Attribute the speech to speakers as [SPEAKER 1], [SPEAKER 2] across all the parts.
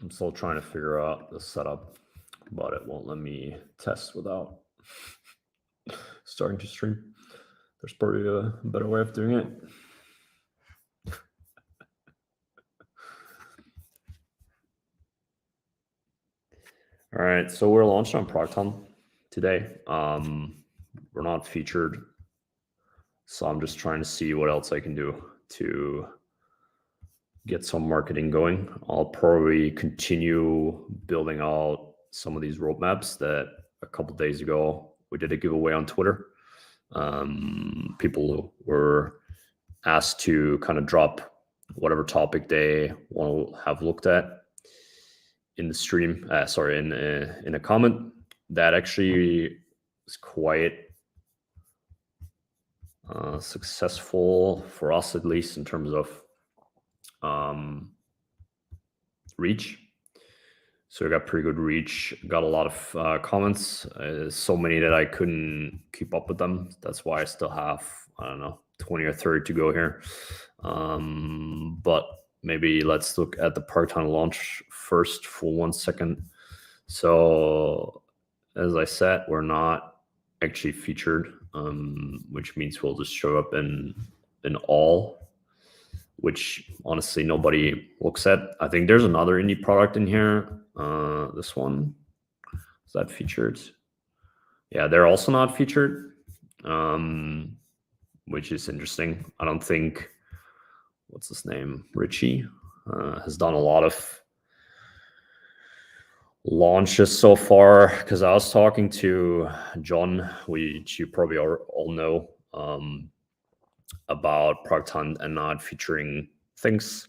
[SPEAKER 1] I'm still trying to figure out the setup, but it won't let me test without starting to stream. There's probably a better way of doing it. All right, so we're launched on Procton today. We're not featured, so I'm just trying to see what else I can do to get some marketing going. I'll probably continue building out some of these roadmaps that a couple days ago we did a giveaway on Twitter. People were asked to kind of drop whatever topic they want to have looked at in the stream. In a comment. That actually is quite successful for us, at least in terms of reach. So we got pretty good reach, got a lot of comments, so many that I couldn't keep up with them. That's why I still have, I don't know, 20 or 30 to go here. But maybe let's look at the Parktown launch first for 1 second. So as I said, we're not actually featured, which means we'll just show up in all, which honestly nobody looks at. I think there's another indie product in here. This one, is that featured? Yeah, they're also not featured, which is interesting. I don't think, what's his name, Richie, has done a lot of launches so far, because I was talking to John, which you probably all know, about Procton and not featuring things.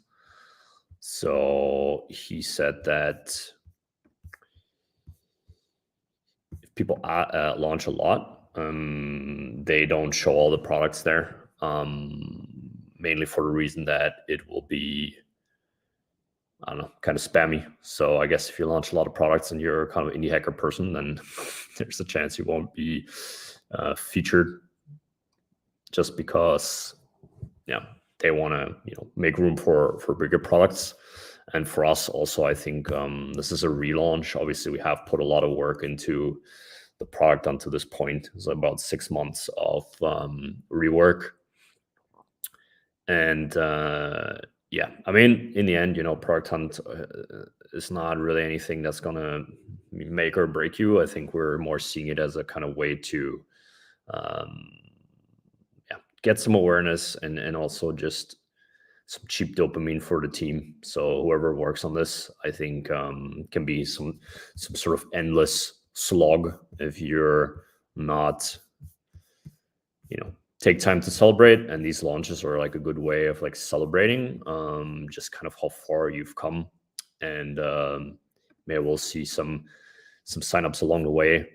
[SPEAKER 1] So he said that if people launch a lot, they don't show all the products there, mainly for the reason that it will be, I don't know, kind of spammy. So I guess if you launch a lot of products and you're kind of an indie hacker person, then there's a chance you won't be featured, just because, yeah, they want to, make room for bigger products. And for us also, I think this is a relaunch. Obviously, we have put a lot of work into the product until this point. It's about 6 months of rework. And yeah, I mean, in the end, Product Hunt is not really anything that's going to make or break you. I think we're more seeing it as a kind of way to get some awareness and also just some cheap dopamine for the team. So whoever works on this, I think, can be some sort of endless slog if you're not, take time to celebrate. And these launches are like a good way of like celebrating just kind of how far you've come. And maybe we'll see some signups along the way,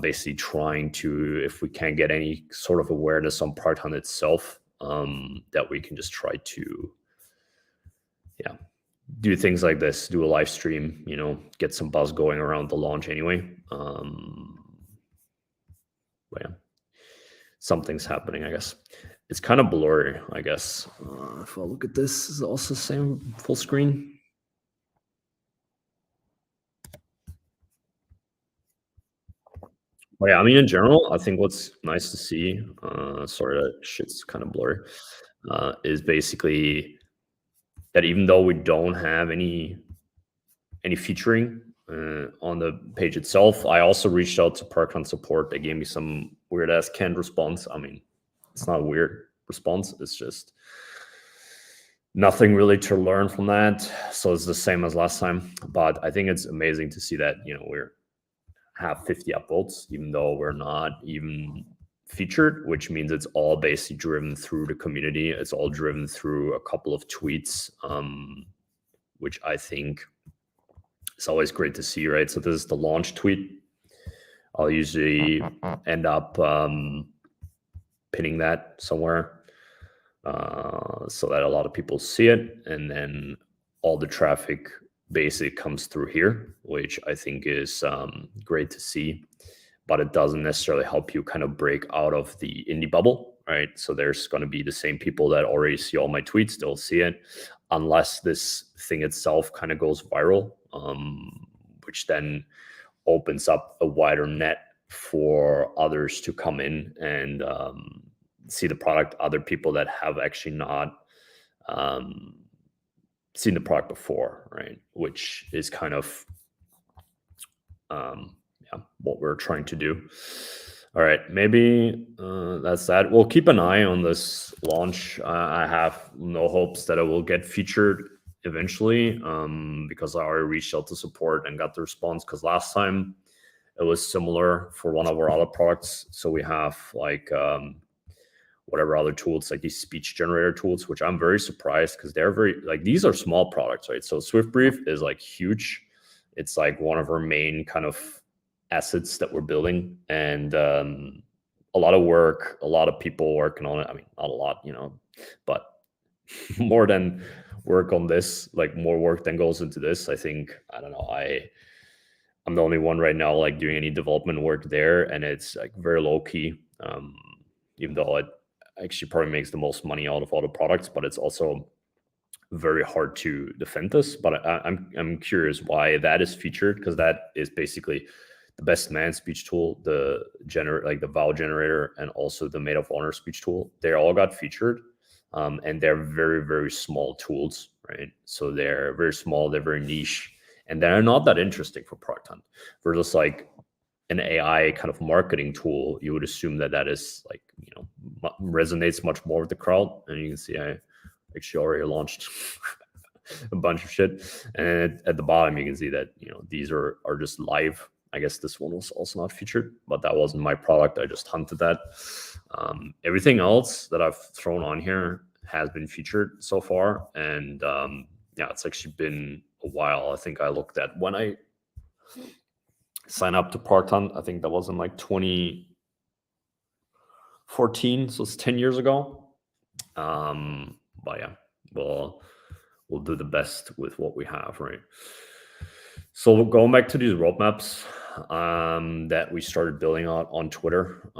[SPEAKER 1] basically trying to, if we can't get any sort of awareness on Parktown itself, that we can just try to, do things like this, do a live stream, get some buzz going around the launch anyway. But yeah, something's happening, I guess. It's kind of blurry, I guess. If I look at this, is it also the same full screen? Well, yeah, I mean, in general, I think what's nice to see, sorry, that shit's kind of blurry, is basically that even though we don't have any featuring on the page itself, I also reached out to Parktown support. They gave me some weird ass canned response. I mean, it's not a weird response. It's just nothing really to learn from that. So it's the same as last time. But I think it's amazing to see that, we're have 50 upvotes, even though we're not even featured, which means it's all basically driven through the community. It's all driven through a couple of tweets, which I think is always great to see, right? So this is the launch tweet. I'll usually end up pinning that somewhere so that a lot of people see it. And then all the traffic basically comes through here, which I think is great to see, but it doesn't necessarily help you kind of break out of the indie bubble, right? So there's going to be the same people that already see all my tweets, they'll see it, unless this thing itself kind of goes viral. which then opens up a wider net for others to come in and see the product, other people that have actually not seen the product before, right? Which is kind of what we're trying to do. All right, maybe that's that. We'll keep an eye on this launch. I have no hopes that it will get featured eventually, because I already reached out to support and got the response, because last time it was similar for one of our other products. So we have like whatever other tools, like these speech generator tools, which I'm very surprised, because they're very, like, these are small products, right? So SwiftBrief is like huge. It's like one of our main kind of assets that we're building, and a lot of work, a lot of people working on it. I mean, not a lot, but more than work on this, like more work than goes into this. I think, I don't know, I'm the only one right now like doing any development work there, and it's like very low key, even though it actually probably makes the most money out of all the products, but it's also very hard to defend this. But I'm curious why that is featured, because that is basically the best man speech tool, the vowel generator, and also the made of honor speech tool. They all got featured, and they're very, very small tools, right? So they're very small, they're very niche, and they're not that interesting for Product Hunt. Versus like an AI kind of marketing tool, you would assume that is like, resonates much more with the crowd. And you can see I actually already launched a bunch of shit. And at the bottom, you can see that, these are just live. I guess this one was also not featured, but that wasn't my product. I just hunted that. Everything else that I've thrown on here has been featured so far. And it's actually been a while. I think I looked at when I signed up to Product Hunt. I think that was in like 2014. So it's 10 years ago. But yeah, we'll do the best with what we have, right? So going back to these roadmaps that we started building out on Twitter,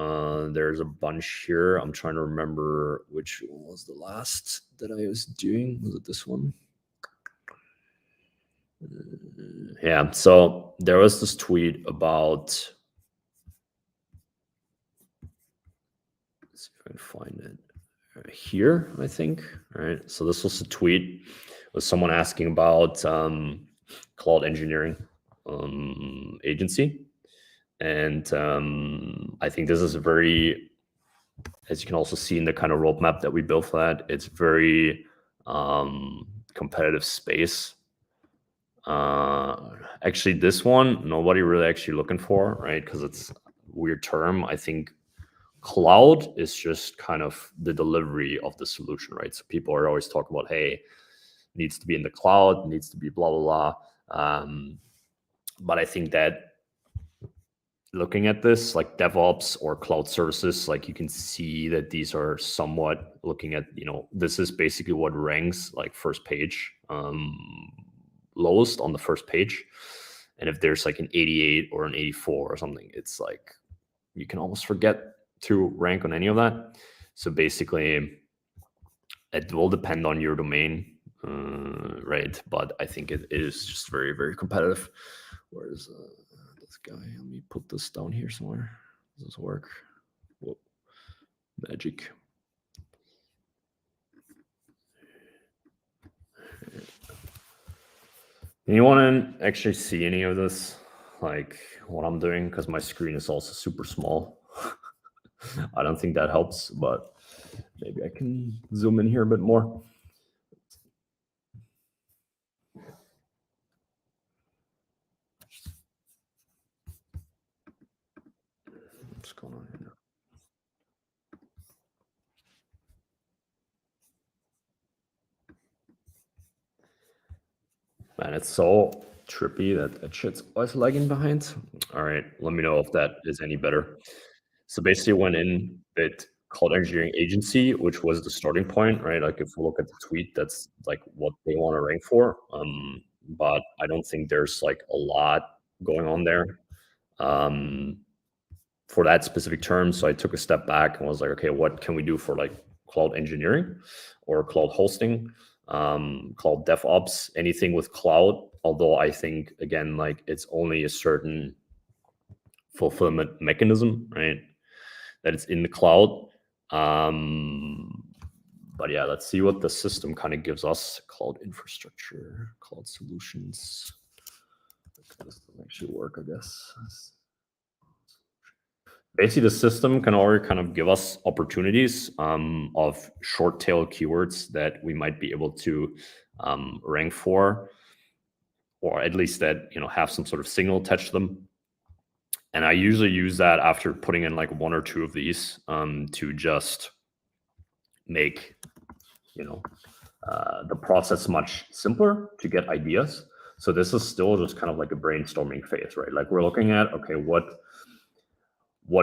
[SPEAKER 1] there's a bunch here. I'm trying to remember which one was the last that I was doing. Was it this one? Yeah, so there was this tweet about, let's see if I can find it here, I think. All right, so this was a tweet with someone asking about cloud engineering agency, and I think this is a very, as you can also see in the kind of roadmap that we built for that, it's very competitive space. Actually, this one, nobody really actually looking for, right? Because it's a weird term. I think cloud is just kind of the delivery of the solution, right? So people are always talking about, hey, it needs to be in the cloud, needs to be blah, blah, blah. But I think that looking at this, like DevOps or cloud services, like you can see that these are somewhat looking at, this is basically what ranks like first page, lowest on the first page. And if there's like an 88 or an 84 or something, it's like you can almost forget to rank on any of that. So basically it will depend on your domain, right? But I think it is just very, very competitive. Where's this guy? Let me put this down here somewhere. Does this work? Whoa. Magic. Anyone actually see any of this, like what I'm doing? Because my screen is also super small. I don't think that helps, but maybe I can zoom in here a bit more. What's going on here now? Man, it's so trippy that shit's always lagging behind. All right, let me know if that is any better. So basically went in with cloud engineering agency, which was the starting point, right? Like if we look at the tweet, that's like what they want to rank for. But I don't think there's like a lot going on there for that specific term. So I took a step back and was like, okay, what can we do for like cloud engineering or cloud hosting? cloud DevOps, anything with cloud. Although I think, again, like it's only a certain fulfillment mechanism, right? That it's in the cloud. But yeah, let's see what the system kind of gives us. Cloud infrastructure, cloud solutions. This doesn't actually work, I guess. Basically, the system can already kind of give us opportunities of short tail keywords that we might be able to rank for, or at least that have some sort of signal attached to them. And I usually use that after putting in like one or two of these to just make the process much simpler to get ideas. So this is still just kind of like a brainstorming phase, right? Like we're looking at, okay, what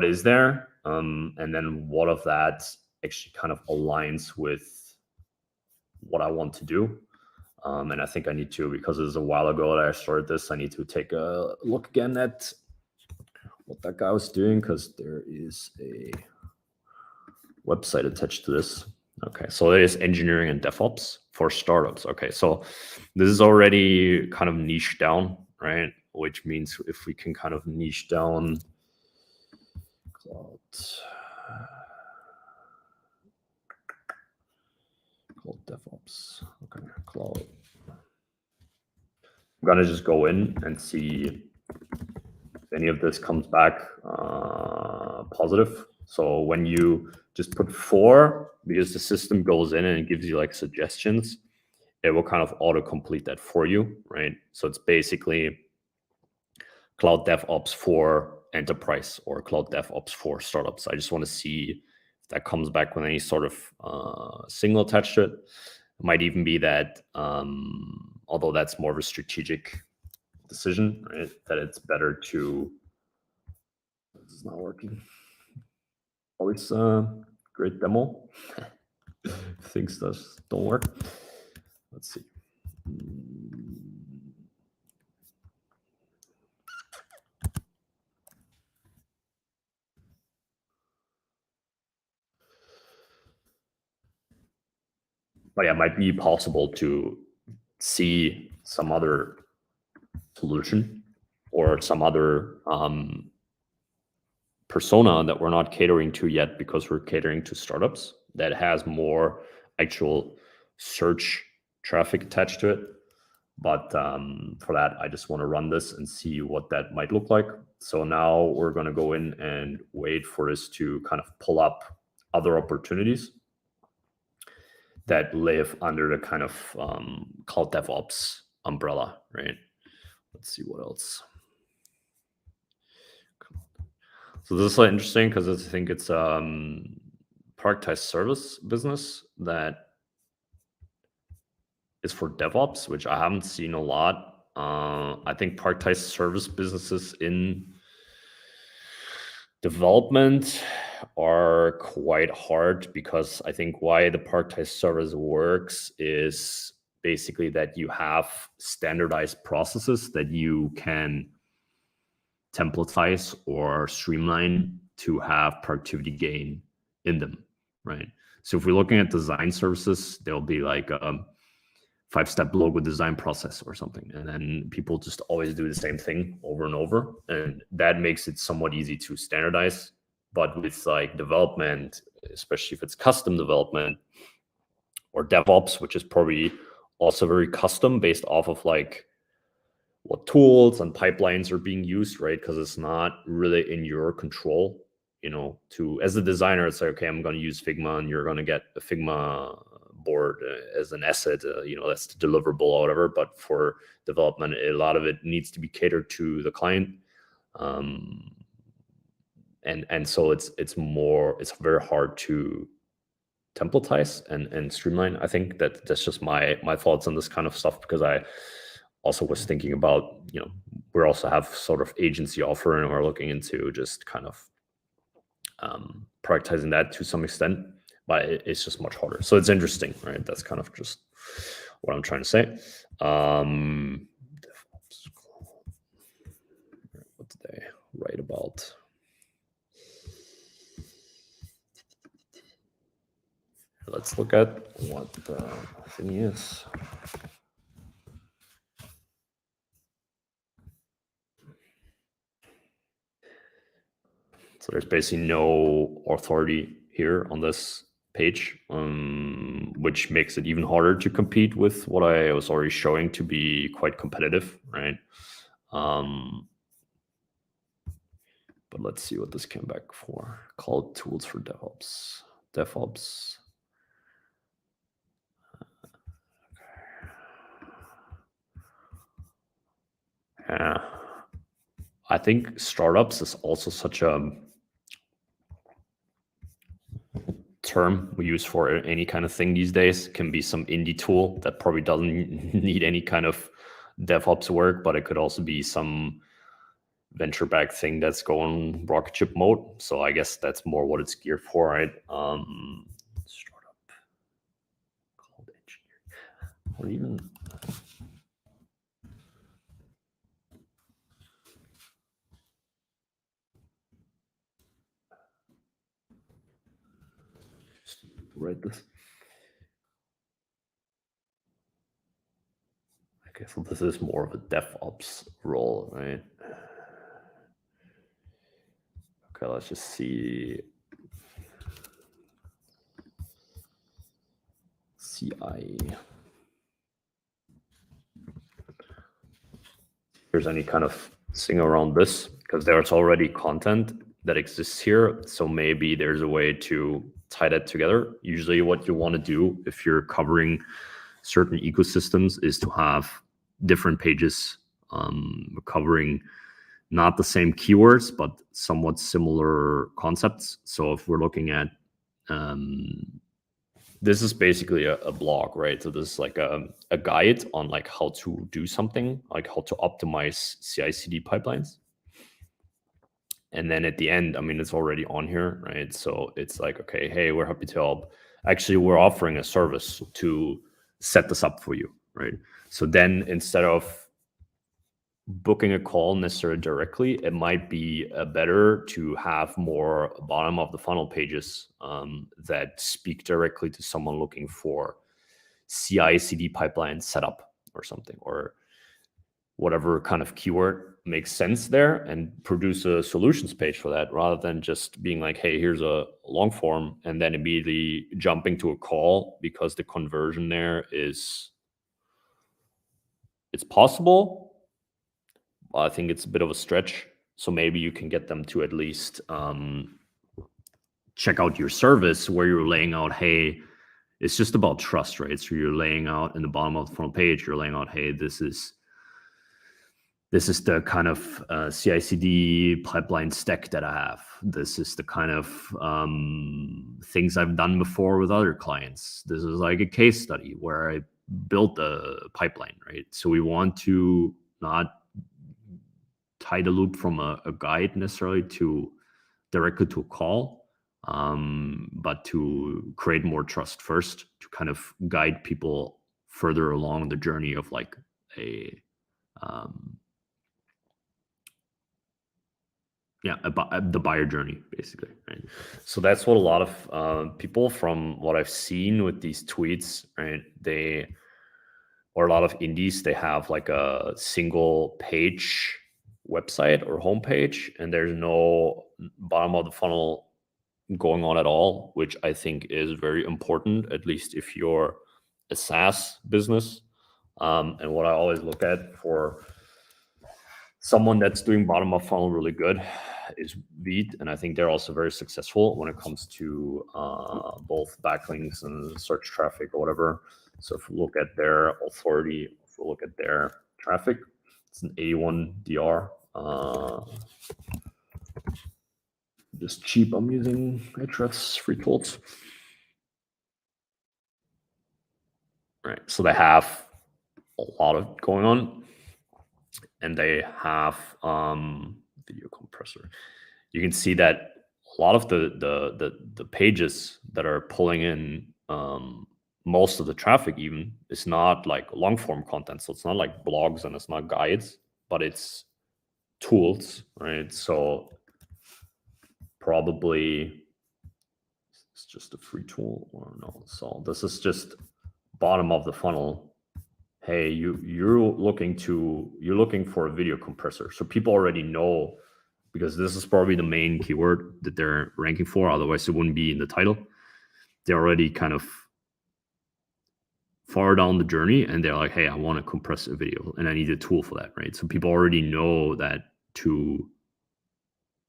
[SPEAKER 1] is there? And then what of that actually kind of aligns with what I want to do. And I think I need to, because it was a while ago that I started this, I need to take a look again at what that guy was doing, because there is a website attached to this. Okay, so it is engineering and DevOps for startups. Okay, so this is already kind of niche down, right? Which means if we can kind of niche down cloud DevOps. Okay, cloud. I'm gonna just go in and see if any of this comes back positive. So when you just put 4, because the system goes in and it gives you like suggestions, it will kind of auto-complete that for you, right? So it's basically cloud DevOps for enterprise or cloud DevOps for startups. I just want to see if that comes back with any sort of signal attached to it. It might even be that, although that's more of a strategic decision, right, that it's better to. This is not working. Always great demo. Things don't work. Let's see. But yeah, it might be possible to see some other solution or some other persona that we're not catering to yet, because we're catering to startups that has more actual search traffic attached to it. But for that, I just want to run this and see what that might look like. So now we're going to go in and wait for this to kind of pull up other opportunities that live under the kind of cloud DevOps umbrella, right? Let's see what else. So this is interesting because I think it's productized service business that is for DevOps, which I haven't seen a lot. I think productized service businesses in development are quite hard, because I think why the productized service works is basically that you have standardized processes that you can templatize or streamline to have productivity gain in them, right? So if we're looking at design services, there'll be like a 5-step logo design process or something, and then people just always do the same thing over and over, and that makes it somewhat easy to standardize. But with like development, especially if it's custom development or DevOps, which is probably also very custom based off of like what tools and pipelines are being used, right? Because it's not really in your control, to, as a designer, it's like, okay, I'm going to use Figma, and you're going to get a Figma board as an asset, that's the deliverable or whatever. But for development, a lot of it needs to be catered to the client. And so it's very hard to templatize and streamline. I think that's just my thoughts on this kind of stuff, because I also was thinking about, we also have sort of agency offer, and we're looking into just kind of productizing that to some extent, but it's just much harder. So it's interesting, right? That's kind of just what I'm trying to say. What did they write about? Let's look at what the thing is. So there's basically no authority here on this page, which makes it even harder to compete with what I was already showing to be quite competitive, right? But let's see what this came back for. Called tools for DevOps. DevOps. Yeah. I think startups is also such a term we use for any kind of thing these days. It can be some indie tool that probably doesn't need any kind of DevOps work, but it could also be some venture-backed thing that's going rocket ship mode. So I guess that's more what it's geared for, right? Startup called engineering. Or even write this. Okay, so this is more of a DevOps role, right? Okay, let's just see. CI. There's any kind of thing around this, because there's already content that exists here. So maybe there's a way to tie that together. Usually what you want to do if you're covering certain ecosystems is to have different pages covering not the same keywords, but somewhat similar concepts. So if we're looking at, this is basically a blog, right? So this is like a guide on like how to do something, like how to optimize CI/CD pipelines. And then at the end, I mean, it's already on here, right? So it's like, okay, hey, we're happy to help. Actually, we're offering a service to set this up for you, right? So then instead of booking a call necessarily directly, it might be better to have more bottom of the funnel pages that speak directly to someone looking for CI/CD pipeline setup or something, or whatever kind of keyword makes sense there, and produce a solutions page for that, rather than just being like, hey, here's a long form, and then immediately jumping to a call, because the conversion there is, it's possible. I think it's a bit of a stretch. So maybe you can get them to at least check out your service, where you're laying out, hey, it's just about trust, right? So you're laying out in the bottom of the front page, you're laying out, hey, this is the kind of CI/CD pipeline stack that I have. This is the kind of things I've done before with other clients. This is like a case study where I built a pipeline, right? So we want to not tie the loop from a guide necessarily to directly to a call, but to create more trust first, to kind of guide people further along the journey of like a the buyer journey, basically, right? So that's what a lot of people, from what I've seen with these tweets, right, or a lot of indies, they have like a single page website or homepage, and there's no bottom of the funnel going on at all, which I think is very important, at least if you're a SaaS business. And what I always look at for someone that's doing bottom of funnel really good is Veed, and I think they're also very successful when it comes to both backlinks and search traffic or whatever. So if we look at their authority, if we look at their traffic, it's an 81 DR. Just cheap, I'm using Ahrefs free tools. Right, so they have a lot of going on, and they have video compressor. You can see that a lot of the pages that are pulling in most of the traffic even is not like long form content. So it's not like blogs and it's not guides, but it's tools, right? So probably it's just a free tool or no? So this is just bottom of the funnel. Hey, you're looking for a video compressor. So people already know, because this is probably the main keyword that they're ranking for. Otherwise, it wouldn't be in the title. They're already kind of far down the journey, and they're like, hey, I want to compress a video and I need a tool for that, right? So people already know that to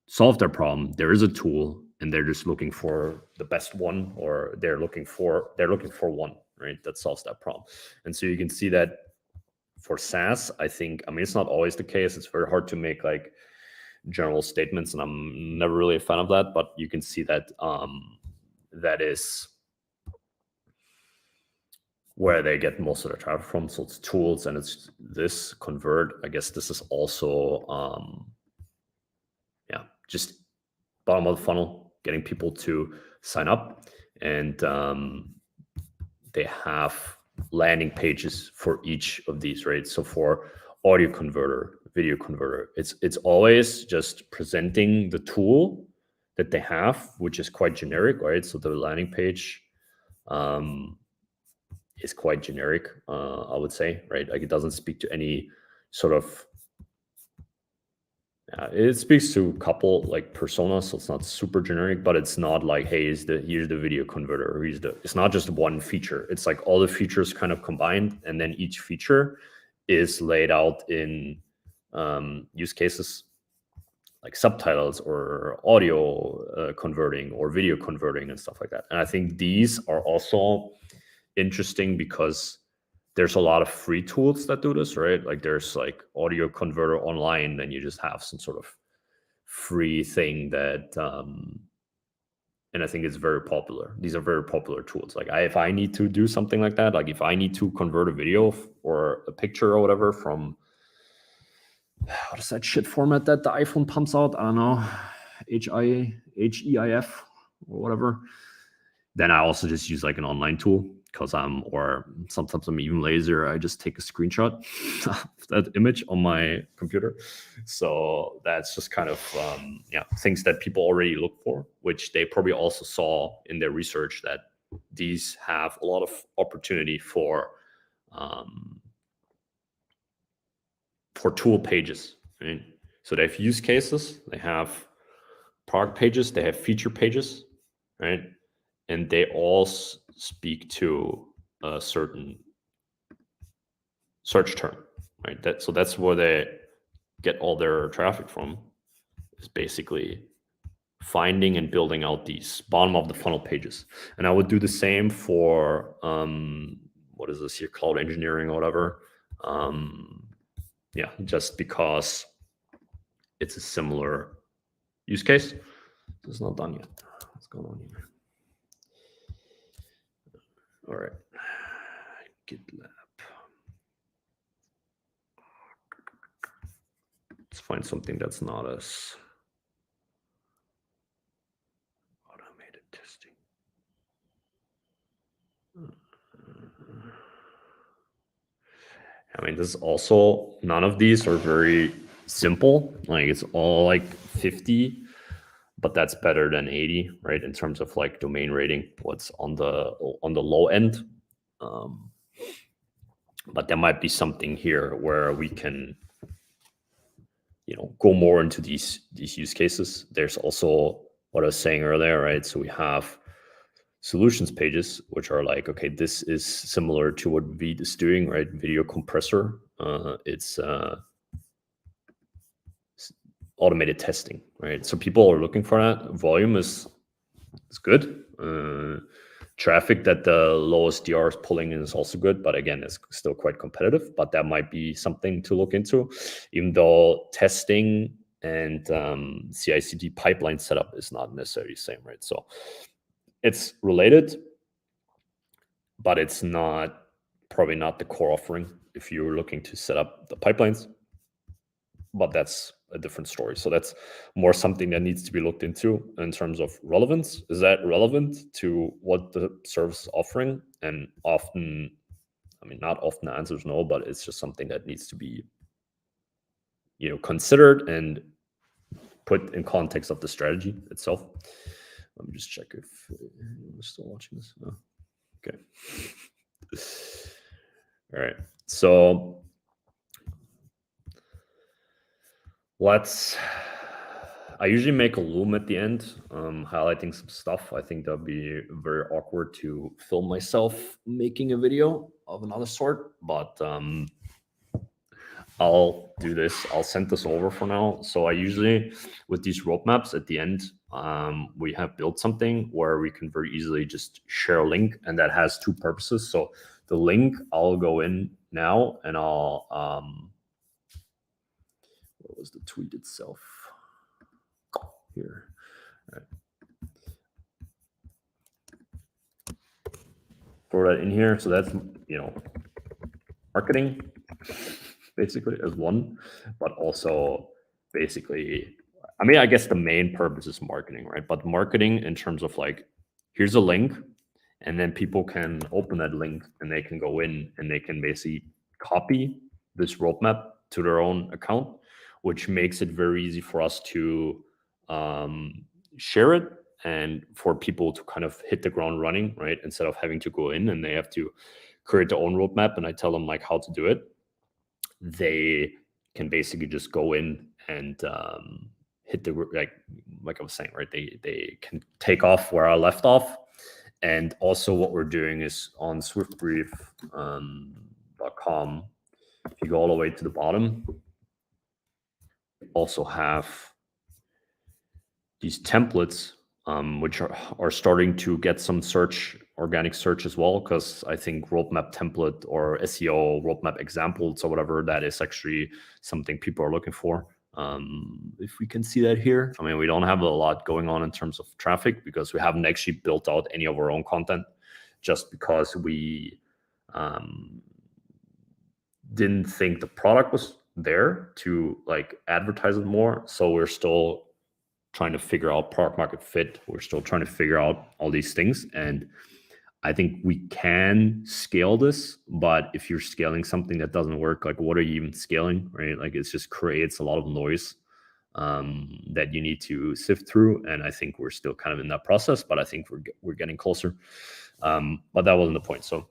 [SPEAKER 1] solve their problem, there is a tool, and they're just looking for the best one, or they're looking for one, right, that solves that problem. And so you can see that for SaaS, I mean, it's not always the case. It's very hard to make like general statements, and I'm never really a fan of that, but you can see that that is where they get most of their traffic from. So it's tools, and it's this convert. I guess this is also just bottom of the funnel, getting people to sign up, and they have landing pages for each of these, right? So for audio converter, video converter, it's always just presenting the tool that they have, which is quite generic, right? So the landing page is quite generic, I would say, right? Like it doesn't speak to any sort of it speaks to a couple like personas, so it's not super generic, but it's not like, hey, here's the video converter, or it's not just one feature. It's like all the features kind of combined, and then each feature is laid out in use cases like subtitles or audio converting or video converting and stuff like that. And I think these are also interesting because there's a lot of free tools that do this, right? Like there's like audio converter online, then you just have some sort of free thing that, and I think it's very popular. These are very popular tools. Like if I need to do something like that, like if I need to convert a video or a picture or whatever from, what is that shit format that the iPhone pumps out? I don't know, HEIF or whatever. Then I also just use like an online tool, because or sometimes I'm even lazier. I just take a screenshot of that image on my computer. So that's just kind of things that people already look for, which they probably also saw in their research, that these have a lot of opportunity for tool pages, right? So they have use cases, they have product pages, they have feature pages, right? And they all speak to a certain search term, right? So that's where they get all their traffic from, is basically finding and building out these bottom of the funnel pages. And I would do the same for what is this here, cloud engineering or whatever. Just because it's a similar use case. It's not done yet. What's going on here? All right, GitLab. Let's find something that's not as automated testing. I mean, this is also, none of these are very simple. Like it's all like 50, but that's better than 80, right? In terms of like domain rating, what's on the low end. But there might be something here where we can, go more into these use cases. There's also what I was saying earlier, right? So we have solutions pages, which are like, okay, this is similar to what Veed is doing, right? Video compressor. It's automated testing, right? So people are looking for that. Volume is good. Traffic that the lowest DR is pulling in is also good, but again, it's still quite competitive. But that might be something to look into, even though testing and CI/CD pipeline setup is not necessarily the same, right? So it's related, but it's probably not the core offering if you're looking to set up the pipelines. But that's a different story. So that's more something that needs to be looked into in terms of relevance. Is that relevant to what the service is offering? And often, I mean, not often the answer is no, but it's just something that needs to be, considered and put in context of the strategy itself. Let me just check if you're still watching this. Oh, okay. All right. So I usually make a loom at the end, highlighting some stuff. I think that'd be very awkward to film myself making a video of another sort, but I'll do this. I'll send this over for now. So I usually, with these roadmaps at the end, we have built something where we can very easily just share a link, and that has two purposes. So the link, I'll go in now and I'll, what was the tweet itself? Here. All right. Throw that in here. So that's, marketing basically as one, but also basically, I mean, I guess the main purpose is marketing, right? But marketing in terms of like, here's a link, and then people can open that link and they can go in and they can basically copy this roadmap to their own account, which makes it very easy for us to share it and for people to kind of hit the ground running, right? Instead of having to go in and they have to create their own roadmap and I tell them like how to do it, they can basically just go in and hit the, like I was saying, right? They can take off where I left off. And also what we're doing is on swiftbrief.com, if you go all the way to the bottom, we also have these templates, which are starting to get some organic search as well, because I think roadmap template or SEO roadmap examples or whatever, that is actually something people are looking for. If we can see that here, I mean, we don't have a lot going on in terms of traffic because we haven't actually built out any of our own content, just because we didn't think the product was there to like advertise it more. So we're still trying to figure out product market fit. We're still trying to figure out all these things. And I think we can scale this, but if you're scaling something that doesn't work, like what are you even scaling, right? Like it just creates a lot of noise that you need to sift through. And I think we're still kind of in that process, but I think we're getting closer. But that wasn't the point. So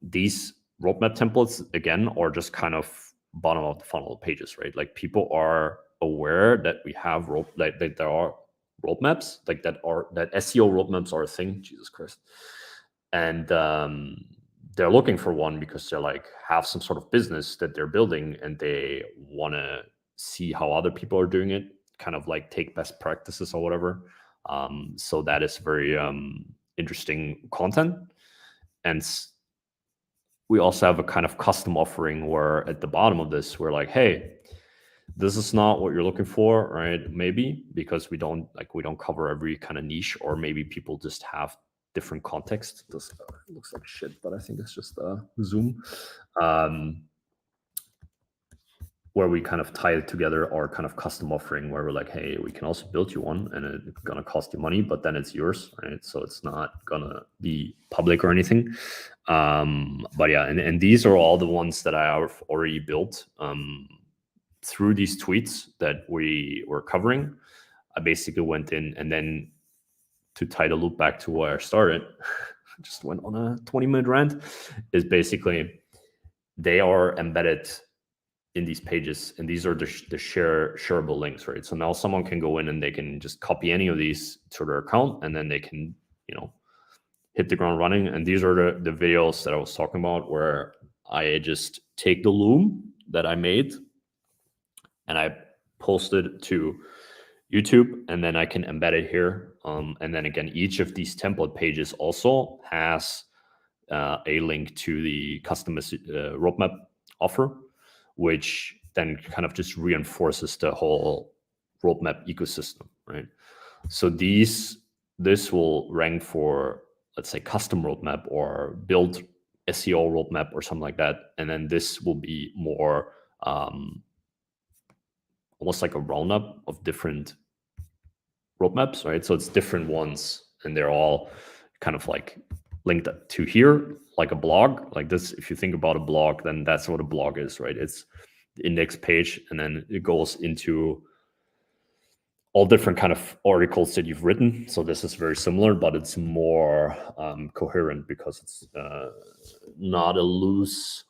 [SPEAKER 1] these roadmap templates, again, are just kind of bottom of the funnel pages, right? Like people are aware that we have that there are roadmaps, like that SEO roadmaps are a thing. Jesus Christ. And they're looking for one because they're like have some sort of business that they're building and they want to see how other people are doing it, kind of like take best practices or whatever. So that is very interesting content. And we also have a kind of custom offering where at the bottom of this, we're like, hey, this is not what you're looking for, right? Maybe because we don't cover every kind of niche, or maybe people just have different context. This looks like shit, but I think it's just Zoom. Where we kind of tie it together, our kind of custom offering where we're like, hey, we can also build you one and it's gonna cost you money, but then it's yours, right? So it's not gonna be public or anything. But yeah, and these are all the ones that I have already built through these tweets that we were covering. I basically went in, and then to tie the loop back to where I started, just went on a 20-minute rant, is basically they are embedded in these pages, and these are the shareable links, right? So now someone can go in and they can just copy any of these to their account, and then they can, hit the ground running. And these are the videos that I was talking about, where I just take the loom that I made and I post it to YouTube, and then I can embed it here. And then again, each of these template pages also has a link to the custom roadmap offer, which then kind of just reinforces the whole roadmap ecosystem, right? So this will rank for, let's say, custom roadmap or build SEO roadmap or something like that. And then this will be more almost like a roundup of different roadmaps, right? So it's different ones, and they're all kind of like linked to here, like a blog, like this. If you think about a blog, then that's what a blog is, right? It's the index page, and then it goes into all different kind of articles that you've written. So this is very similar, but it's more coherent because it's not a loose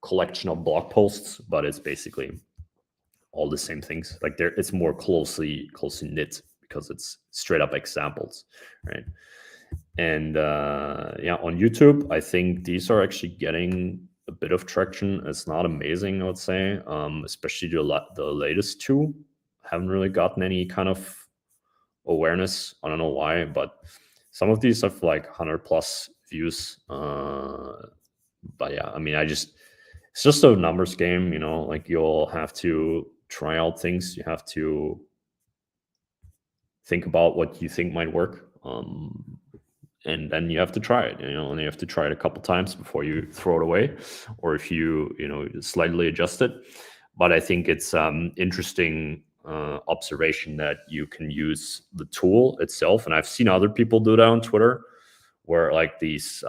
[SPEAKER 1] collection of blog posts, but it's basically all the same things. Like it's more closely knit because it's straight up examples, right? And yeah, on YouTube, I think these are actually getting a bit of traction. It's not amazing, I would say, especially the latest two haven't really gotten any kind of awareness. I don't know why, but some of these have like 100+ views. But yeah, I mean, it's just a numbers game, you know, like you'll have to try out things. You have to think about what you think might work. And then you have to try it, you know, and you have to try it a couple times before you throw it away, or if you slightly adjust it. But I think it's interesting observation that you can use the tool itself, and I've seen other people do that on Twitter, where like these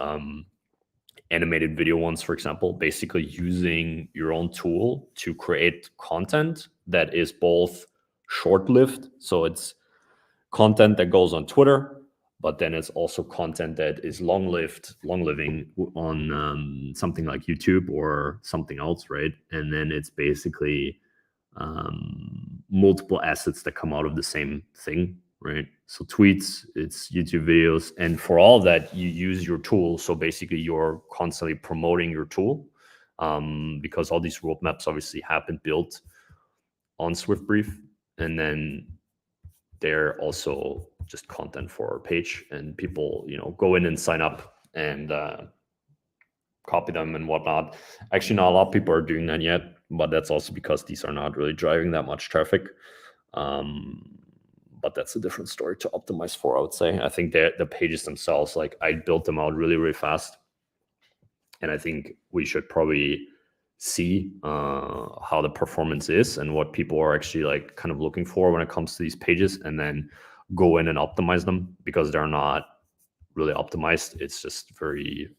[SPEAKER 1] animated video ones, for example, basically using your own tool to create content that is both short-lived, so it's content that goes on Twitter, but then it's also content that is long-living on something like YouTube or something else, right? And then it's basically multiple assets that come out of the same thing, right? So tweets, it's YouTube videos, and for all of that, you use your tool. So basically, you're constantly promoting your tool because all these roadmaps obviously have been built on SwiftBrief, and then they're also just content for our page, and people go in and sign up and copy them and whatnot. Actually, not a lot of people are doing that yet, but that's also because these are not really driving that much traffic. But that's a different story to optimize for, I would say. I think the pages themselves, like I built them out really, really fast, and I think we should probably see how the performance is and what people are actually like kind of looking for when it comes to these pages, and then go in and optimize them, because they're not really optimized. It's just very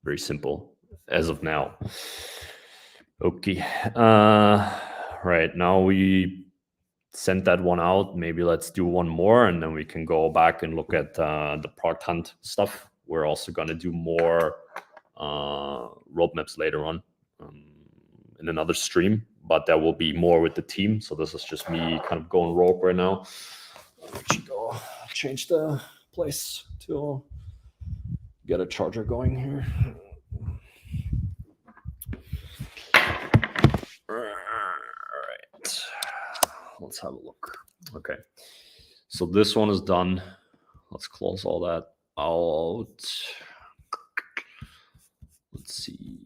[SPEAKER 1] very simple as of now. Okay, right now we sent that one out. Maybe let's do one more, and then we can go back and look at the product hunt stuff. We're also going to do more roadmaps later on in another stream, but that will be more with the team. So this is just me kind of going rogue right now. I'll actually go change the place to get a charger going here. All right, let's have a look. Okay, so this one is done. Let's close all that out. Let's see.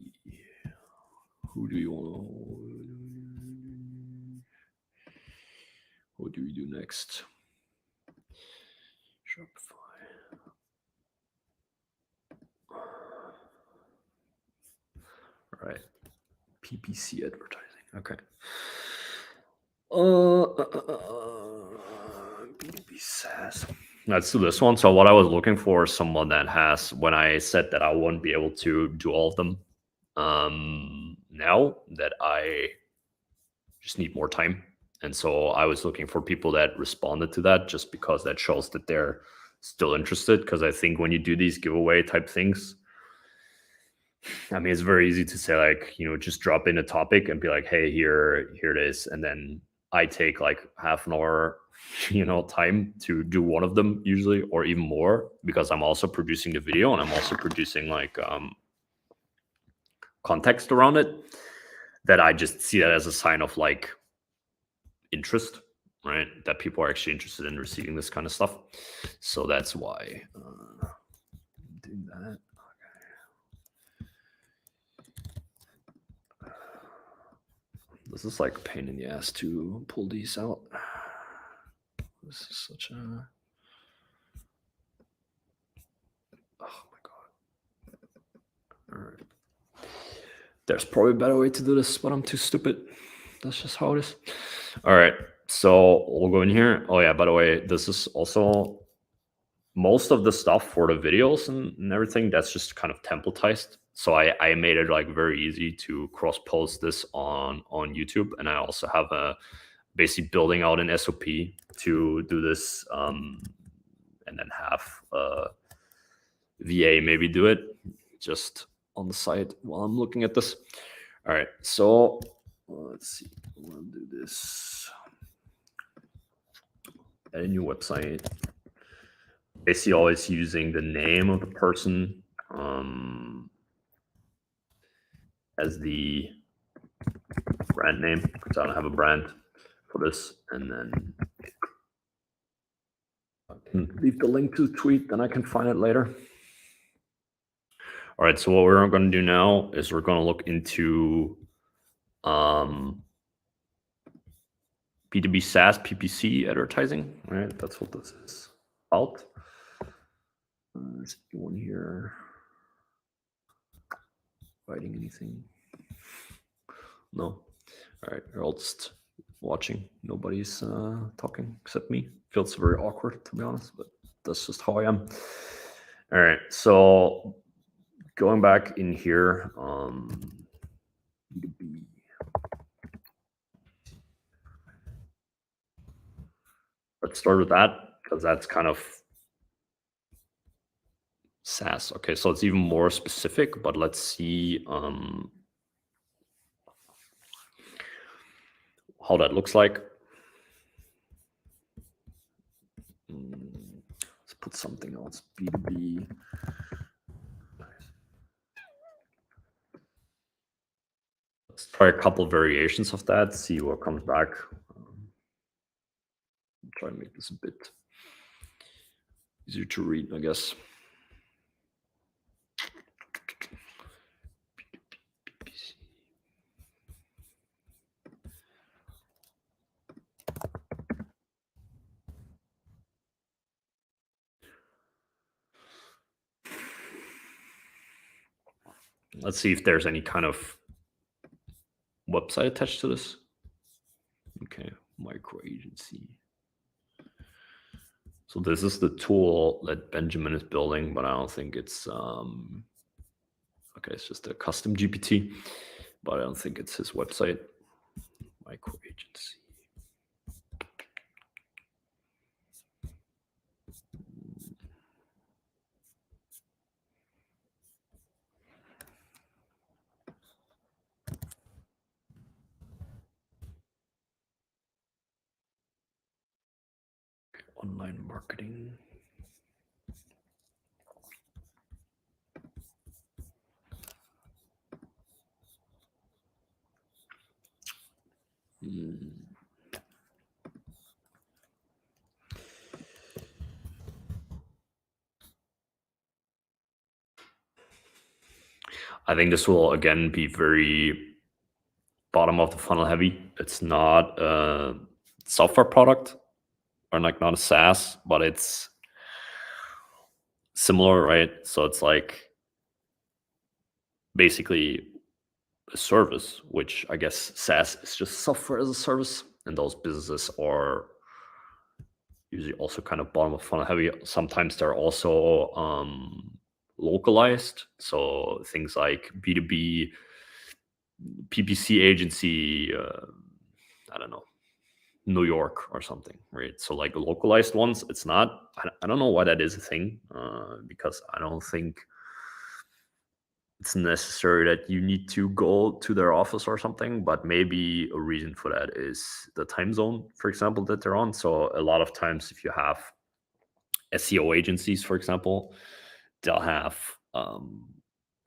[SPEAKER 1] Who do we do next? Shopify. All right. PPC advertising. Okay. B2B SaaS. Let's do this one. So what I was looking for is someone that has, when I said that I wouldn't be able to do all of them, now that I just need more time. And so I was looking for people that responded to that, just because that shows that they're still interested. Because I think when you do these giveaway type things, I mean, it's very easy to say, like, just drop in a topic and be like, hey, here it is. And then I take like half an hour, time to do one of them usually, or even more, because I'm also producing the video and I'm also producing like context around it, that I just see that as a sign of like interest, right? That people are actually interested in receiving this kind of stuff. So that's why I'm doing that. This is like a pain in the ass to pull these out. This is such a... Oh my God. All right. There's probably a better way to do this, but I'm too stupid. That's just how it is. All right. So we'll go in here. Oh yeah, by the way, this is also most of the stuff for the videos and everything. That's just kind of templatized. So I made it like very easy to cross post this on YouTube. And I also have a basically building out an SOP to do this, and then have VA maybe do it just on the side while I'm looking at this. All right, so let's see. We'll do this. Add a new website. Basically, always using the name of the person as the brand name, because I don't have a brand for this. And then I can leave the link to the tweet, then I can find it later. All right, so what we're going to do now is we're going to look into B2B SaaS PPC advertising. All right, that's what this is about. Is anyone here writing anything? No. All right, you're all just watching. Nobody's talking except me. Feels very awkward, to be honest, but that's just how I am. All right, so going back in here, B2B. Let's start with that, because that's kind of SaaS. Okay, so it's even more specific, but let's see how that looks like. Let's put something else, B2B. Let's try a couple variations of that, see what comes back. Try and make this a bit easier to read, I guess. Let's see if there's any kind of website attached to this. Okay, micro agency. So this is the tool that Benjamin is building, but I don't think it's okay, it's just a custom GPT, but I don't think it's his website. Micro agency. Online marketing. I think this will again be very bottom of the funnel heavy. It's not a software product, or like not a SaaS, but it's similar, right? So it's like basically a service, which I guess SaaS is just software as a service, and those businesses are usually also kind of bottom of funnel heavy. Sometimes they're also localized, so things like B2B PPC agency, I don't know, New York or something, right? So like localized ones, it's not, I don't know why that is a thing, because I don't think it's necessary that you need to go to their office or something, but maybe a reason for that is the time zone, for example, that they're on. So a lot of times if you have SEO agencies, for example, they'll have a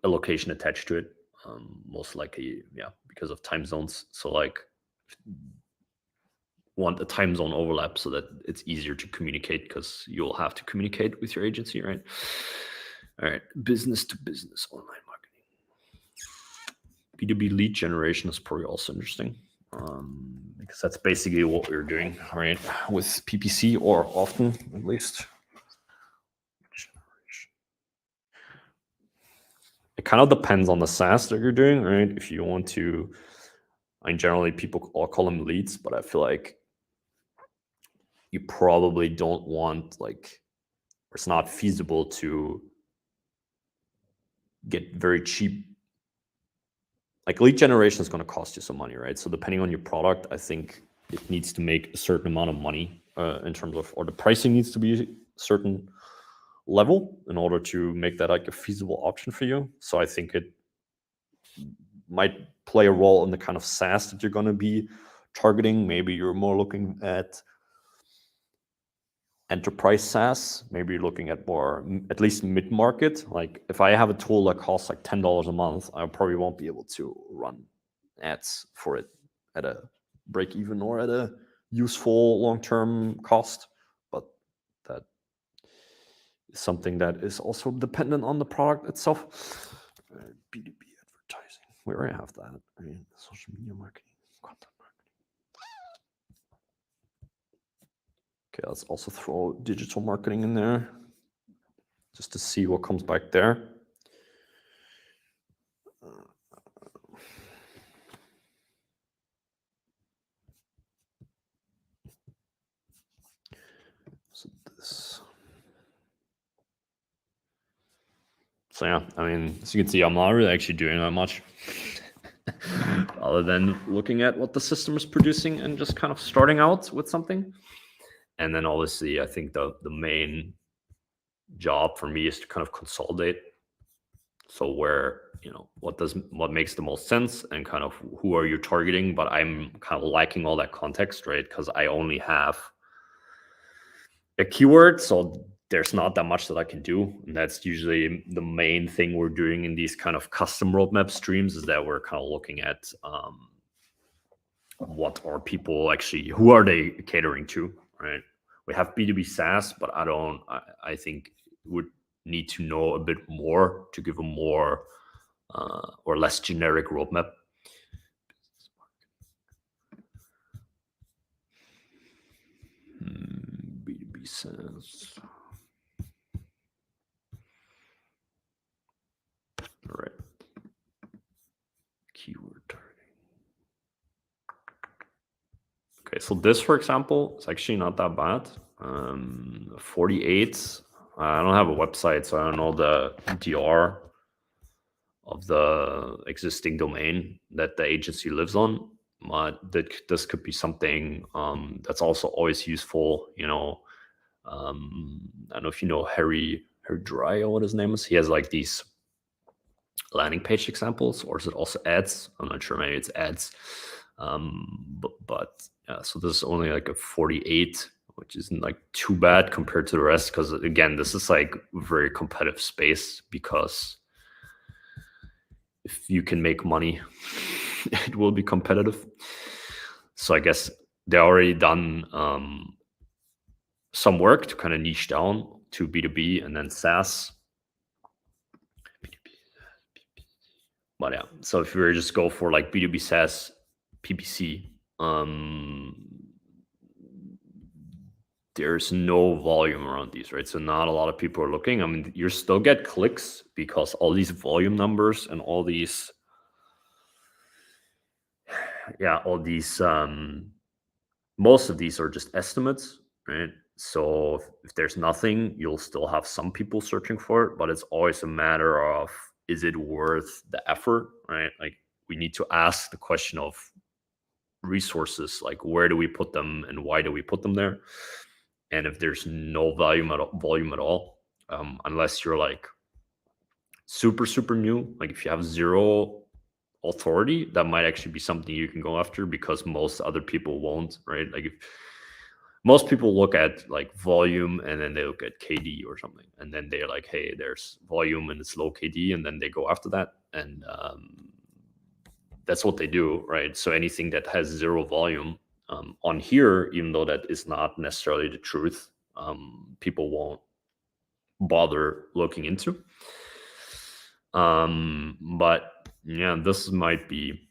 [SPEAKER 1] location attached to it, most likely, yeah, because of time zones. So like want a time zone overlap so that it's easier to communicate, because you'll have to communicate with your agency, right? All right, business to business online marketing. B2B lead generation is probably also interesting, because that's basically what we're doing, right, with PPC, or often at least. It kind of depends on the SaaS that you're doing, right? If you want to, I mean, generally people all call them leads, but I feel like you probably don't want, like, it's not feasible to get very cheap. Like lead generation is going to cost you some money, right? So depending on your product, I think it needs to make a certain amount of money in terms of, or the pricing needs to be a certain level in order to make that like a feasible option for you. So I think it might play a role in the kind of SaaS that you're going to be targeting. Maybe you're more looking at enterprise SaaS. Maybe you're looking at more, at least mid-market. Like if I have a tool that costs like $10 a month, I probably won't be able to run ads for it at a break even or at a useful long-term cost. But that is something that is also dependent on the product itself. B2B advertising, where I have that. I mean, social media marketing, content marketing. Okay, let's also throw digital marketing in there just to see what comes back there. So this. So yeah, I mean, as you can see, I'm not really actually doing that much other than looking at what the system is producing and just kind of starting out with something. And then obviously, I think the main job for me is to kind of consolidate. So where, what makes the most sense and kind of who are you targeting? But I'm kind of lacking all that context, right? Because I only have a keyword, so there's not that much that I can do. And that's usually the main thing we're doing in these kind of custom roadmap streams, is that we're kind of looking at what are people actually, who are they catering to, right? We have B2B SaaS, but I think would need to know a bit more to give a more or less generic roadmap. B2B SaaS. All right. Keyword targeting. Okay, so this, for example, is actually not that bad. 48. I don't have a website, so I don't know the DR of the existing domain that the agency lives on. But this could be something that's also always useful. I don't know if you know Harry Dry, or what his name is. He has like these landing page examples, or is it also ads? I'm not sure. Maybe it's ads. But yeah, so this is only like a 48, which isn't like too bad compared to the rest. Because again, this is like very competitive space, because if you can make money, it will be competitive. So I guess they already done some work to kind of niche down to B2B and then SaaS. But yeah, so if you were just go for like B2B SaaS, PPC, there's no volume around these, right? So not a lot of people are looking. I mean, you still get clicks because all these volume numbers and all these, most of these are just estimates, right? So if there's nothing, you'll still have some people searching for it, but it's always a matter of, is it worth the effort, right? Like we need to ask the question of resources, like where do we put them and why do we put them there? And if there's no volume at all, unless you're like super new, like if you have zero authority, that might actually be something you can go after, because most other people won't, right? Like if most people look at like volume and then they look at KD or something, and then they're like, hey, there's volume and it's low KD, and then they go after that, and that's what they do, right? So anything that has zero volume on here, even though that is not necessarily the truth, people won't bother looking into. But yeah, this might be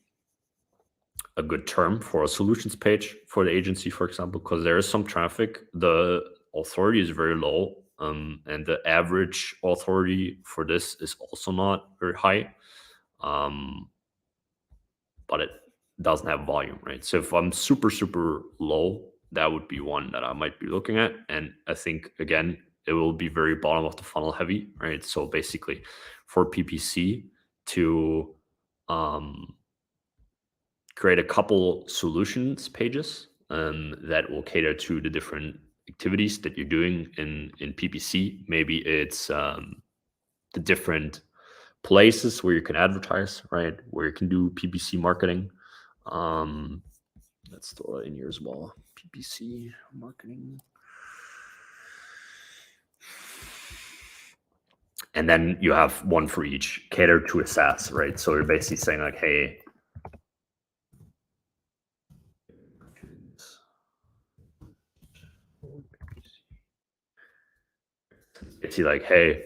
[SPEAKER 1] a good term for a solutions page for the agency, for example, because there is some traffic. The authority is very low, and the average authority for this is also not very high, but it doesn't have volume, right? So if I'm super low, that would be one that I might be looking at. And I think, again, it will be very bottom of the funnel heavy, right? So basically for PPC to create a couple solutions pages that will cater to the different activities that you're doing in PPC. Maybe it's the different places where you can advertise, right? Where you can do PPC marketing. Let's throw it in here as well. PPC marketing. And then you have one for each, cater to a SaaS, right? So you're basically saying like, hey, it's like, hey,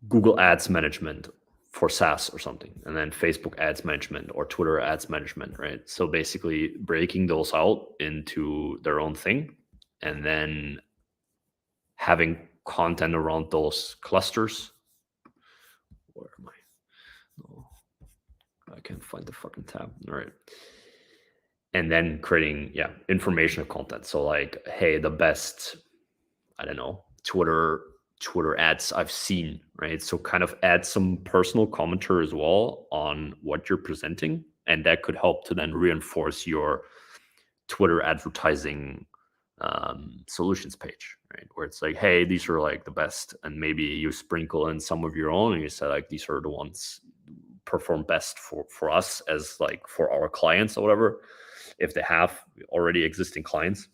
[SPEAKER 1] Google Ads management for SaaS or something, and then Facebook ads management or Twitter ads management, right? So basically breaking those out into their own thing, and then having content around those clusters. Where am I? No, I can't find the fucking tab. All right. And then creating, informational content. So like, hey, the best, I don't know, Twitter ads I've seen, right? So kind of add some personal commentary as well on what you're presenting, and that could help to then reinforce your Twitter advertising solutions page, right? Where it's like, hey, these are like the best, and maybe you sprinkle in some of your own, and you say like, these are the ones perform best for us as like for our clients or whatever, if they have already existing clients.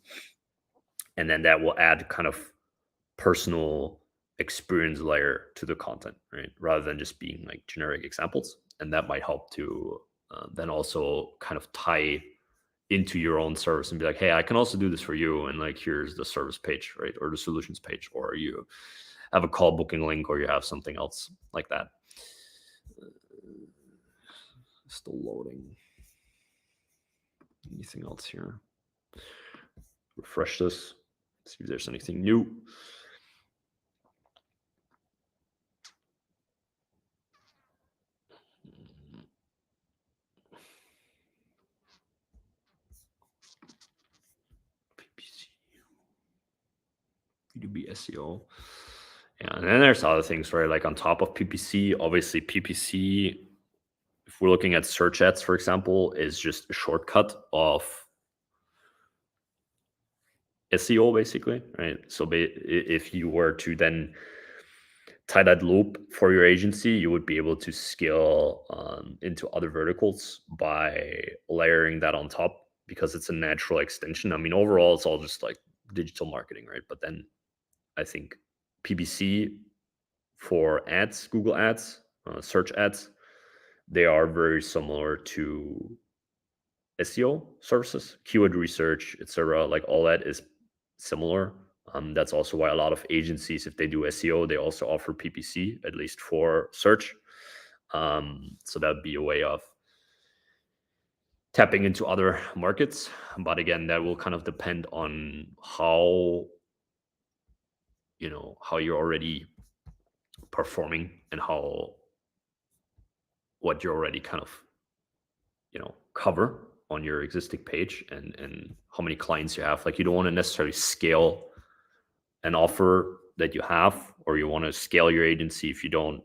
[SPEAKER 1] And then that will add kind of personal experience layer to the content, right? Rather than just being like generic examples. And that might help to then also kind of tie into your own service and be like, hey, I can also do this for you. And like, here's the service page, right? Or the solutions page, or you have a call booking link, or you have something else like that. Still loading. Anything else here? Refresh this, see if there's anything new. PPC, B2B SEO. Yeah, and then there's other things, right? Like on top of PPC, obviously PPC, if we're looking at search ads, for example, is just a shortcut of SEO, basically, right? So if you were to then tie that loop for your agency, you would be able to scale into other verticals by layering that on top, because it's a natural extension. I mean, overall, it's all just like digital marketing, right? But then I think PPC for ads, Google ads, search ads, they are very similar to SEO services, keyword research, etc. Like all that is similar. That's also why a lot of agencies, if they do SEO, they also offer PPC, at least for search. So that would be a way of tapping into other markets. But again, that will kind of depend on how you're already performing, and what you're already kind of cover on your existing page, and how many clients you have. Like, you don't want to necessarily scale an offer that you have, or you want to scale your agency if you don't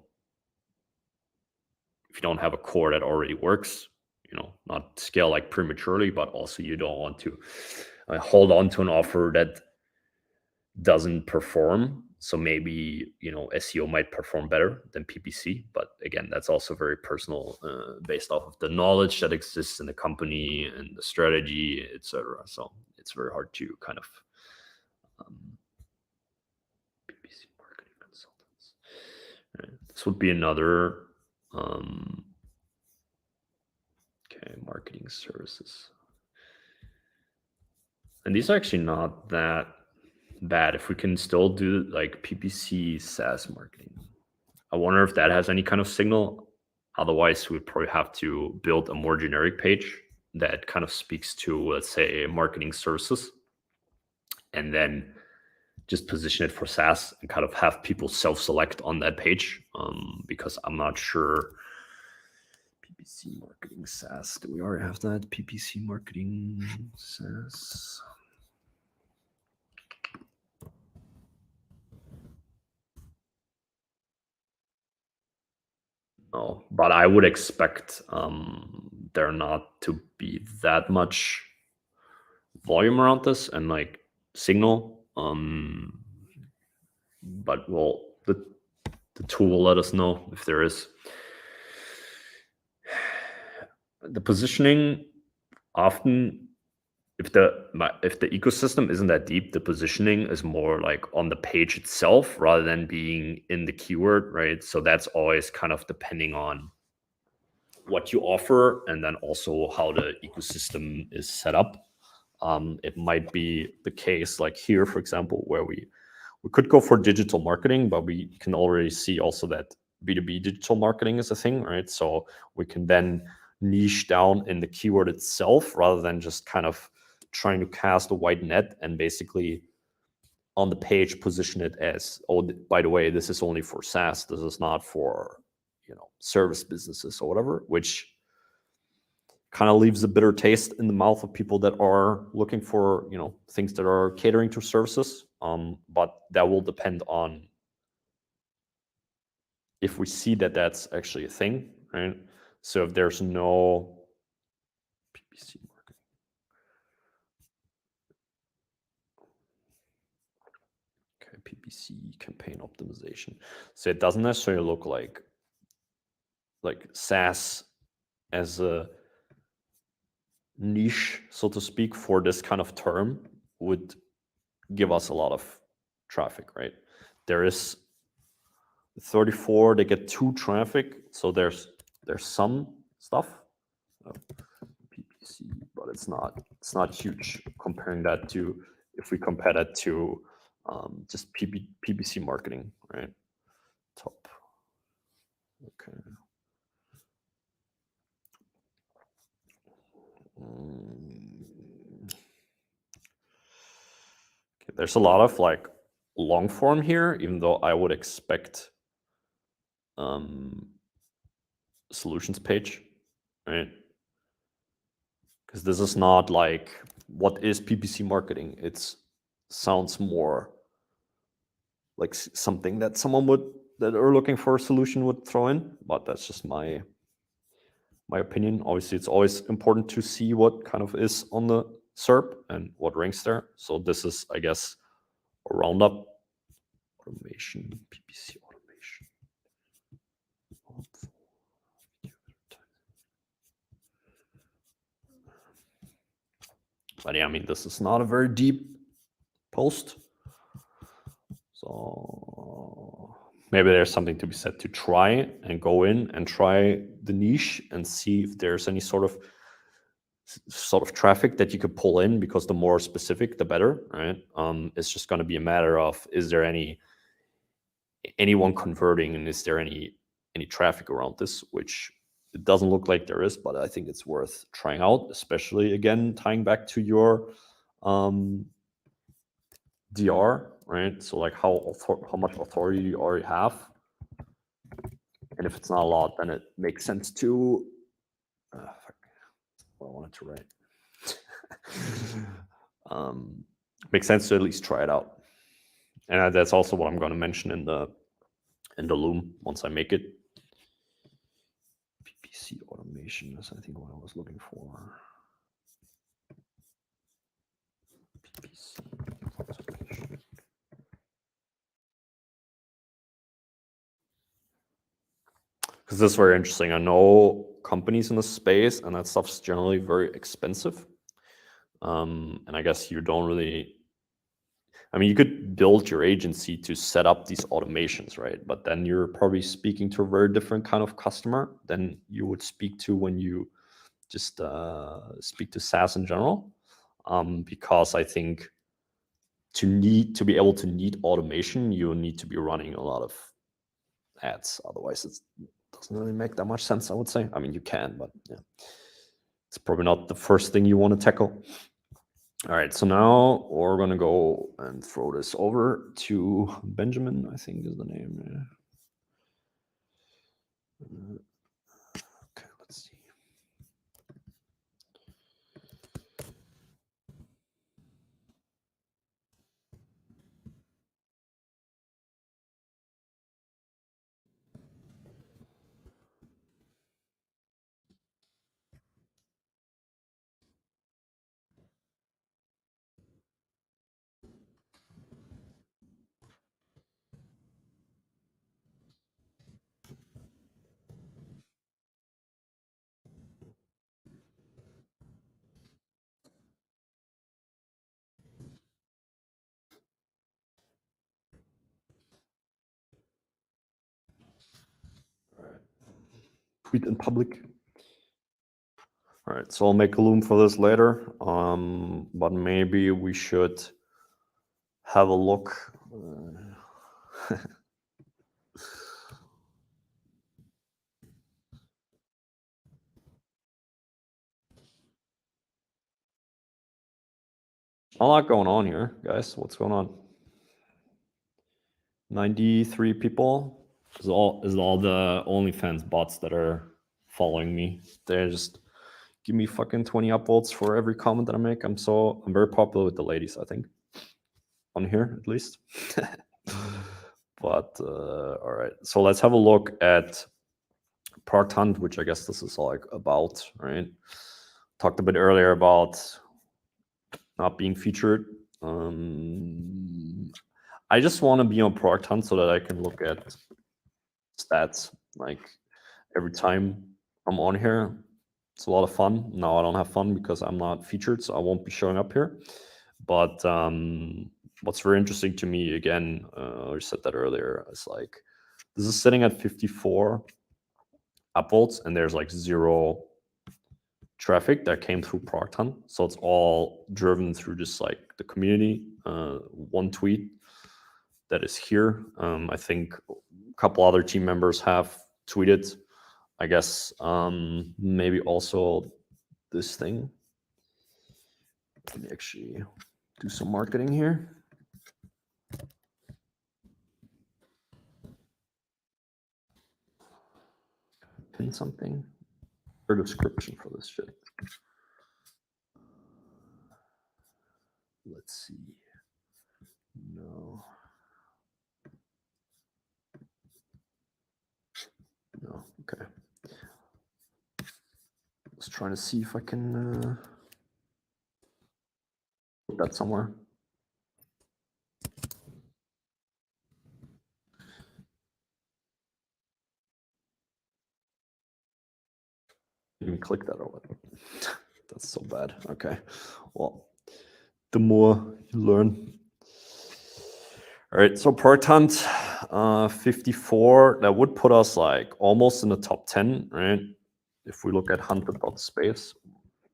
[SPEAKER 1] have a core that already works. Not scale like prematurely, but also you don't want to hold on to an offer that doesn't perform. So maybe SEO might perform better than PPC, but again, that's also very personal, based off of the knowledge that exists in the company and the strategy, etc. So it's very hard to kind of PPC marketing consultants. Right. This would be another marketing services, and these are actually not that bad if we can still do like PPC SaaS marketing. I wonder if that has any kind of signal. Otherwise, we'd probably have to build a more generic page that kind of speaks to, let's say, marketing services, and then just position it for SaaS and kind of have people self-select on that page, because I'm not sure. PPC marketing SaaS. Do we already have that? PPC marketing SaaS. No, but I would expect there not to be that much volume around this and like signal. But well, the tool will let us know if there is. The positioning often, if the ecosystem isn't that deep, the positioning is more like on the page itself rather than being in the keyword, right? So that's always kind of depending on what you offer and then also how the ecosystem is set up. It might be the case like here, for example, where we could go for digital marketing, but we can already see also that B2B digital marketing is a thing, right? So we can then niche down in the keyword itself rather than just kind of trying to cast a wide net and basically on the page position it as, oh, by the way, this is only for SaaS. This is not for, service businesses or whatever, which kind of leaves a bitter taste in the mouth of people that are looking for, things that are catering to services. But that will depend on if we see that that's actually a thing, right? So if there's no PPC marketing, okay, PPC campaign optimization. So it doesn't necessarily look like SaaS as a niche, so to speak, for this kind of term would give us a lot of traffic, right? There is 34, they get 2 traffic, so there's some stuff. PPC, but it's not huge comparing that to, if we compare that to just PPC marketing, right? Top. Okay. Okay. There's a lot of like long form here, even though I would expect solutions page, right? Because this is not like what is PPC marketing. It sounds more like something that someone that are looking for a solution would throw in, but that's just my opinion. Obviously, it's always important to see what kind of is on the SERP and what ranks there. So this is, I guess, a roundup. Automation, PPC automation. But yeah, I mean, this is not a very deep post. So maybe there's something to be said to try and go in and try the niche and see if there's any sort of traffic that you could pull in, because the more specific, the better, right? It's just going to be a matter of, is there anyone converting, and is there any traffic around this, which it doesn't look like there is, but I think it's worth trying out, especially again tying back to your DR, right? So like how much authority you already have, and if it's not a lot, then it makes sense to what I wanted to write. Makes sense to at least try it out, and that's also what I'm going to mention in the Loom once I make it. PPC automation is, I think, what I was looking for. PPC automation. Because this is very interesting. I know companies in the space, and that stuff's generally very expensive. And I guess you don't really, I mean, you could build your agency to set up these automations, right? But then you're probably speaking to a very different kind of customer than you would speak to when you just speak to SaaS in general. Because I think to be able to need automation, you need to be running a lot of ads. Otherwise, it doesn't really make that much sense, I would say. I mean, you can, but yeah, it's probably not the first thing you want to tackle. All right, so now we're going to go and throw this over to Benjamin, I think is the name. Okay, let's see. tweet in public. All right, so I'll make a loom for this later, but maybe we should have a look. A lot going on here, guys. What's going on? 93 people. Is all the OnlyFans bots that are following me. They're just give me fucking 20 upvotes for every comment that I make. I'm very popular with the ladies, I think. On here, at least. But all right. So let's have a look at Product Hunt, which I guess this is like about, right? Talked a bit earlier about not being featured. I just want to be on Product Hunt so that I can look at stats like every time I'm on here. It's a lot of fun. Now I don't have fun because I'm not featured, so I won't be showing up here. But what's very interesting to me, again, I said that earlier, is like this is sitting at 54 upvotes, and there's like 0 traffic that came through Product Hunt. So it's all driven through just like the community. One tweet that is here. I think a couple other team members have tweeted. I guess maybe also this thing. Let me actually do some marketing here. Pin something. Or description for this shit. Let's see. No. No, okay. I was trying to see if I can put that somewhere. Even click that or what? That's so bad. Okay. Well, the more you learn. All right, so Product Hunt, 54, that would put us like almost in the top 10, right? If we look at hunted.space,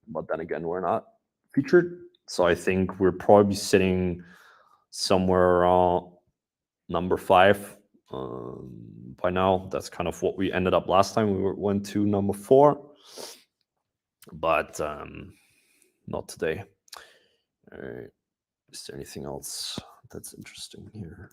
[SPEAKER 1] but then again, we're not featured. So I think we're probably sitting somewhere around number 5 by now. That's kind of what we ended up last time. We went to number 4, but not today. All right, is there anything else that's interesting here?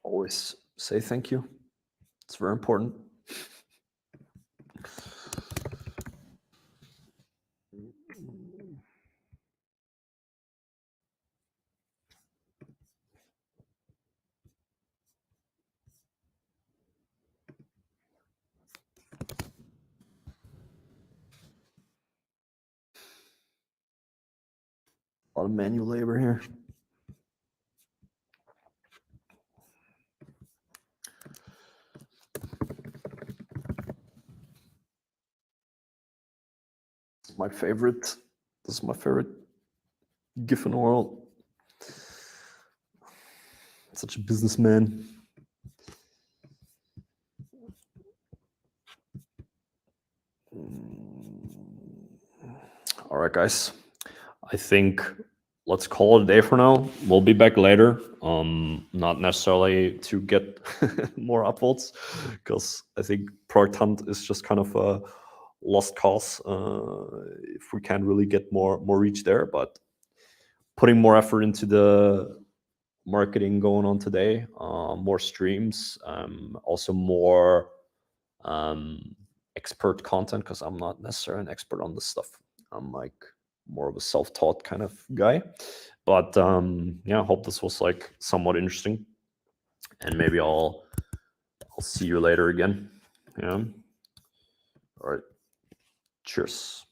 [SPEAKER 1] Always say thank you. It's very important. A lot of manual labor here. My favorite. This is my favorite GIF in the world. Such a businessman. All right, guys. I think let's call it a day for now. We'll be back later. Not necessarily to get more upvotes, because I think Product Hunt is just kind of a lost cause if we can't really get more reach there. But putting more effort into the marketing going on today, more streams, also more expert content, because I'm not necessarily an expert on this stuff. I'm like more of a self-taught kind of guy. But yeah, I hope this was like somewhat interesting, and maybe I'll see you later again. Yeah. All right. Cheers.